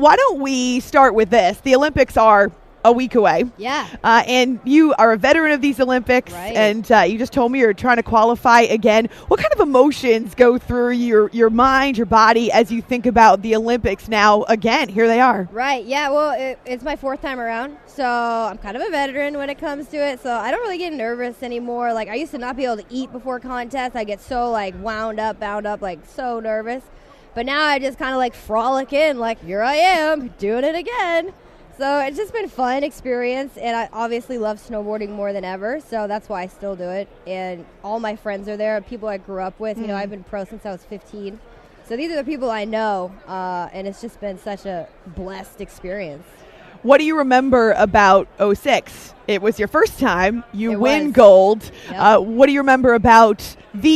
why don't we start with this? The Olympics are a week away. Yeah. And you are a veteran of these Olympics. Right. And you just told me you're trying to qualify again. What kind of emotions go through your mind, your body, as you think about the Olympics now? Again, here they are. Right. Yeah. Well, it's my 4th time around. So I'm kind of a veteran when it comes to it. So I don't really get nervous anymore. Like, I used to not be able to eat before contests. I get so, like, bound up, like, so nervous. But now I just kind of, like, frolic in, like, here I am, doing it again. So it's just been fun experience, and I obviously love snowboarding more than ever, so that's why I still do it. And all my friends are there, people I grew up with. You know, I've been pro since I was 15. So these are the people I know, and it's just been such a blessed experience. What do you remember about '06? It was your first time. You win was. gold. Yep. What do you remember about do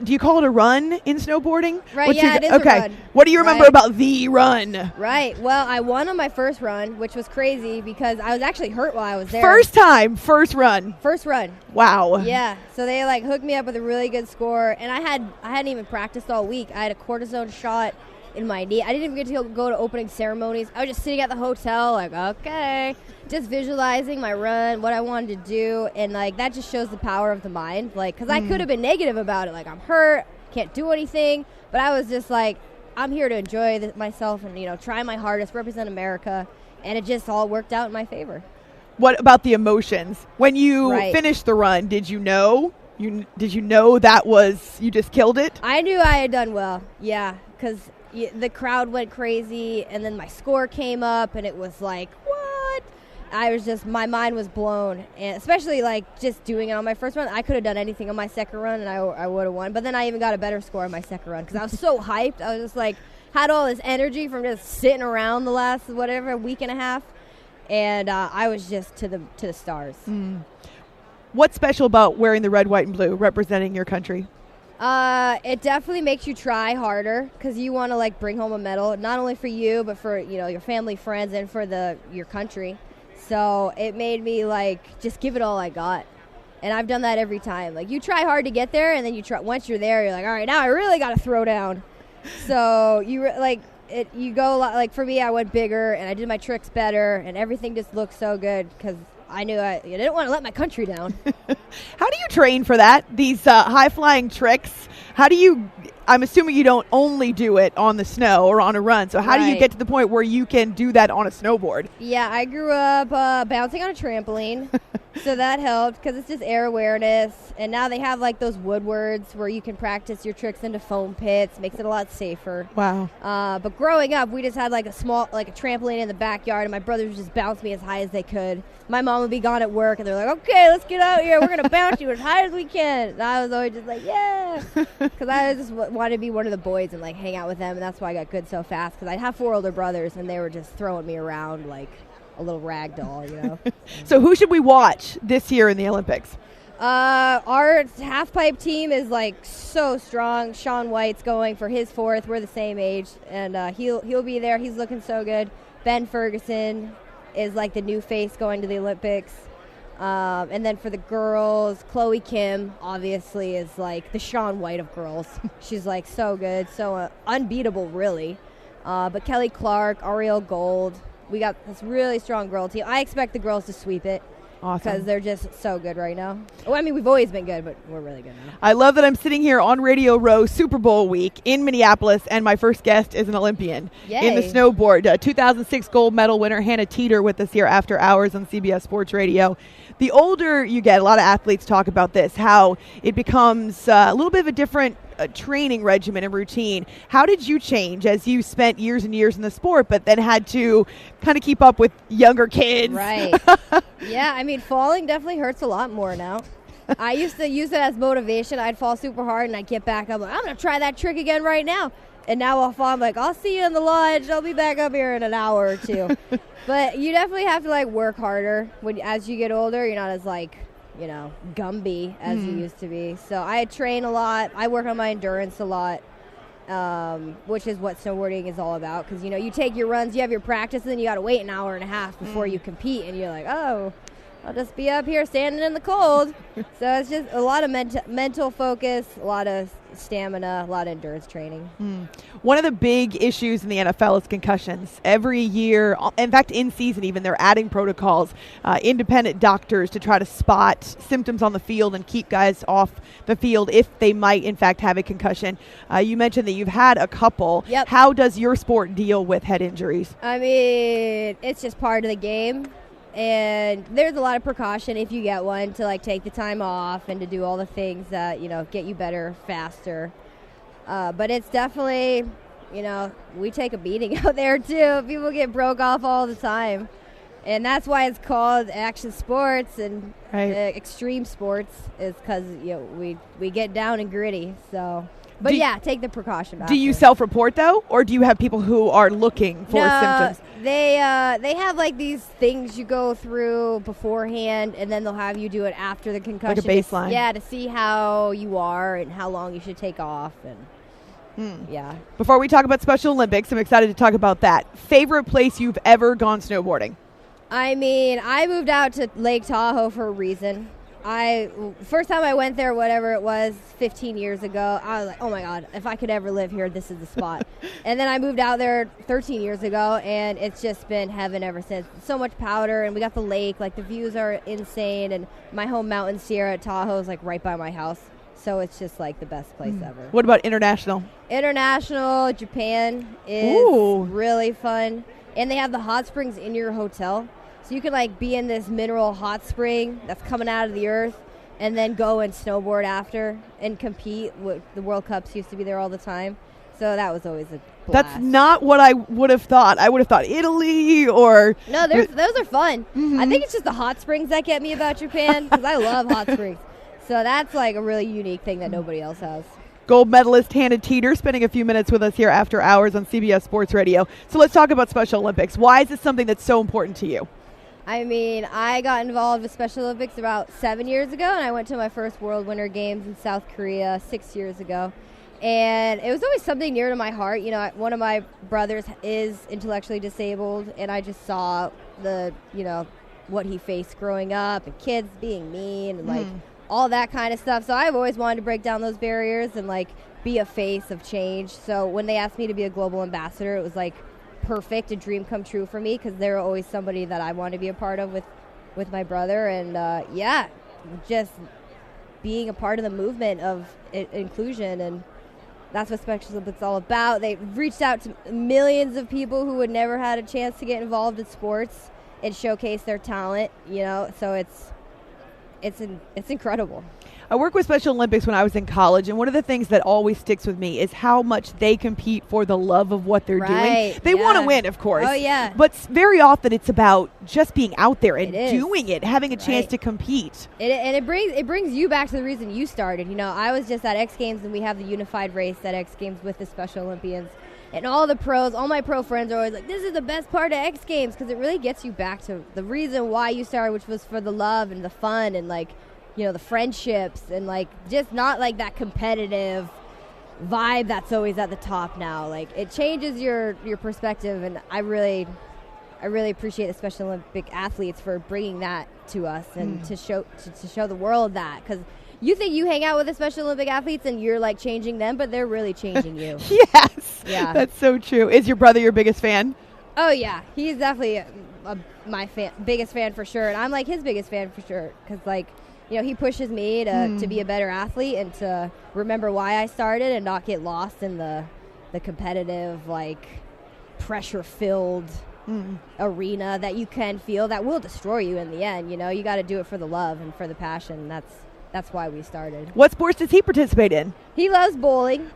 you call it a run in snowboarding? Right, it is a run. What do you remember about the run? Right. Well, I won on my first run, which was crazy because I was actually hurt while I was there. First time, first run. First run. Wow. Yeah. So they, like, hooked me up with a really good score, and I hadn't even practiced all week. I had a cortisone shot in my knee. I didn't even get to go to opening ceremonies. I was just sitting at the hotel, like, okay, just visualizing my run, what I wanted to do, and, like, that just shows the power of the mind. Like, because I could have been negative about it, like, I'm hurt, can't do anything, but I was just like, I'm here to enjoy myself and, you know, try my hardest, represent America, and it just all worked out in my favor. What about the emotions when you finished the run? Did you know? Did you know that was you just killed it? I knew I had done well. Yeah, because the crowd went crazy, and then my score came up, and it was like, what? I was just, my mind was blown, and especially, like, just doing it on my first run. I could have done anything on my second run, and I would have won, but then I even got a better score on my second run, because I was so hyped. I was just, like, had all this energy from just sitting around the last, week and a half, and I was just to the stars. What's special about wearing the red, white, and blue, representing your country? It definitely makes you try harder because you want to, like, bring home a medal, not only for you, but for, you know, your family, friends, and for your country. So it made me, like, just give it all I got. And I've done that every time. Like, you try hard to get there, and then once you're there, you're like, all right, now I really got to throw down. So you go a lot, like, for me, I went bigger, and I did my tricks better, and everything just looked so good because I knew I didn't want to let my country down. How do you train for that? These high-flying tricks? I'm assuming you don't only do it on the snow or on a run. So how do you get to the point where you can do that on a snowboard? Yeah, I grew up bouncing on a trampoline. So that helped because it's just air awareness. And now they have, like, those Woodwards where you can practice your tricks into foam pits. Makes it a lot safer. Wow. But growing up, we just had, like, a trampoline in the backyard, and my brothers would just bounce me as high as they could. My mom would be gone at work, and they're like, okay, let's get out here. We're going to bounce you as high as we can. And I was always just like, yeah. Because I just wanted to be one of the boys and, like, hang out with them, and that's why I got good so fast. Because I have 4 older brothers, and they were just throwing me around like a little rag doll, you know. So who should we watch this year in the Olympics? Our half-pipe team is, like, so strong. Sean White's going for his 4th. We're the same age, and he'll be there. He's looking so good. Ben Ferguson is, like, the new face going to the Olympics. And then for the girls, Chloe Kim obviously is, like, the Sean White of girls. She's, like, so good, so unbeatable, really. But Kelly Clark, Ariel Gold, we got this really strong girl team. I expect the girls to sweep it. Awesome. Because they're just so good right now. Well, I mean, we've always been good, but we're really good now. I love that I'm sitting here on Radio Row Super Bowl week in Minneapolis, and my first guest is an Olympian in the snowboard. 2006 gold medal winner Hannah Teter with us here after hours on CBS Sports Radio. The older you get, a lot of athletes talk about this, how it becomes a little bit of a different training regimen and routine. How did you change as you spent years and years in the sport, but then had to kind of keep up with younger kids? Right. Yeah, I mean, falling definitely hurts a lot more now. I used to use it as motivation. I'd fall super hard, and I'd get back up. Like, I'm going to try that trick again right now. And now I'll fall. I'm like, I'll see you in the lodge. I'll be back up here in an hour or two. But you definitely have to, like, work harder as you get older. You're not as, like, you know, Gumby as you used to be. So I train a lot. I work on my endurance a lot, which is what snowboarding is all about. Because, you know, you take your runs, you have your practice, and then you got to wait an hour and a half before you compete. And you're like, oh, I'll just be up here standing in the cold. So it's just a lot of mental focus, a lot of stamina, a lot of endurance training. One of the big issues in the NFL is concussions. Every year, in fact, in season even, they're adding protocols, independent doctors to try to spot symptoms on the field and keep guys off the field if they might, in fact, have a concussion. You mentioned that you've had a couple. Yep. How does your sport deal with head injuries? I mean, it's just part of the game. And there's a lot of precaution if you get one to like take the time off and to do all the things that, get you better faster. But it's definitely, we take a beating out there too. People get broke off all the time. And that's why it's called action sports and extreme sports, is because, we get down and gritty. So. But take the precaution. Do you self-report though, or do you have people who are looking for symptoms? They have like these things you go through beforehand, and then they'll have you do it after the concussion. Like a baseline. To see how you are and how long you should take off. And Before we talk about Special Olympics, I'm excited to talk about that. Favorite place you've ever gone snowboarding? I mean, I moved out to Lake Tahoe for a reason. First time I went there, whatever it was, 15 years ago, I was like, oh my God, if I could ever live here, this is the spot. And then I moved out there 13 years ago, and it's just been heaven ever since. So much powder, and we got the lake, like the views are insane, and my home mountain, Sierra Tahoe, is like right by my house. So it's just like the best place ever. What about international? International, Japan is really fun. And they have the hot springs in your hotel. So you could like be in this mineral hot spring that's coming out of the earth and then go and snowboard after and compete. The World Cups used to be there all the time. So that was always a blast. That's not what I would have thought. I would have thought Italy or... No, those are fun. I think it's just the hot springs that get me about Japan, because I love hot springs. So that's like a really unique thing that nobody else has. Gold medalist Hannah Teter spending a few minutes with us here after hours on CBS Sports Radio. So let's talk about Special Olympics. Why is this something that's so important to you? I mean, I got involved with Special Olympics about 7 years ago, and I went to my first World Winter Games in South Korea 6 years ago. And it was always something near to my heart. One of my brothers is intellectually disabled, and I just saw what he faced growing up, and kids being mean, and like all that kind of stuff. So I've always wanted to break down those barriers and like be a face of change. So when they asked me to be a global ambassador, it was like perfect, a dream come true for me, because they're always somebody that I want to be a part of with my brother. And just being a part of the movement of inclusion, and that's what Special Olympics is all about. They've reached out to millions of people who would never had a chance to get involved in sports and showcase their talent, so it's incredible. I worked with Special Olympics when I was in college, and one of the things that always sticks with me is how much they compete for the love of what they're doing. They want to win, of course. Oh, yeah. But very often it's about just being out there and doing it, having a chance to compete. It brings you back to the reason you started. I was just at X Games, and we have the unified race at X Games with the Special Olympians. And all my pro friends are always like, this is the best part of X Games, because it really gets you back to the reason why you started, which was for the love and the fun and like, the friendships, and like just not like that competitive vibe that's always at the top now. Like it changes your perspective, and I really appreciate the Special Olympic athletes for bringing that to us and to show the world that, because you think you hang out with the Special Olympic athletes and you're like changing them, but they're really changing you. Yes. Yeah. That's so true. Is your brother your biggest fan? Oh yeah, he's definitely my biggest fan for sure, and I'm like his biggest fan for sure, because like, he pushes me to be a better athlete and to remember why I started and not get lost in the competitive, like, pressure-filled arena that you can feel that will destroy you in the end. You got to do it for the love and for the passion. That's why we started. What sports does he participate in? He loves bowling.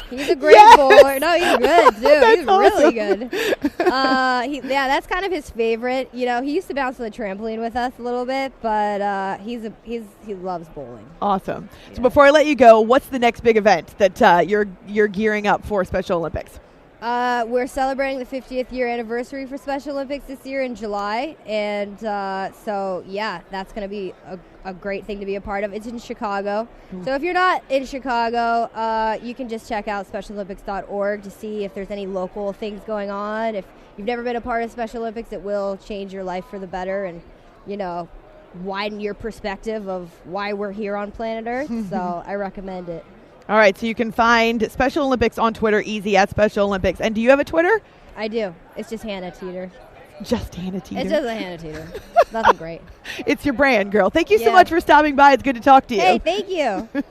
He's a great bowler. No, he's good, too. He's really good. That's kind of his favorite. He used to bounce on the trampoline with us a little bit, but he loves bowling. Awesome. Yeah. So before I let you go, what's the next big event that you're gearing up for Special Olympics? We're celebrating the 50th year anniversary for Special Olympics this year in July, and that's going to be a great thing to be a part of. It's in Chicago. So if you're not in Chicago, you can just check out SpecialOlympics.org to see if there's any local things going on. If you've never been a part of Special Olympics, it will change your life for the better, and widen your perspective of why we're here on planet Earth. So I recommend it. All right, so you can find Special Olympics on Twitter, easy at Special Olympics. And do you have a Twitter? I do. It's just Hannah Teter. Just Hannah Teter. It's just a Hannah Teter. Nothing great. It's your brand, girl. Thank you so much for stopping by. It's good to talk to you. Hey, thank you.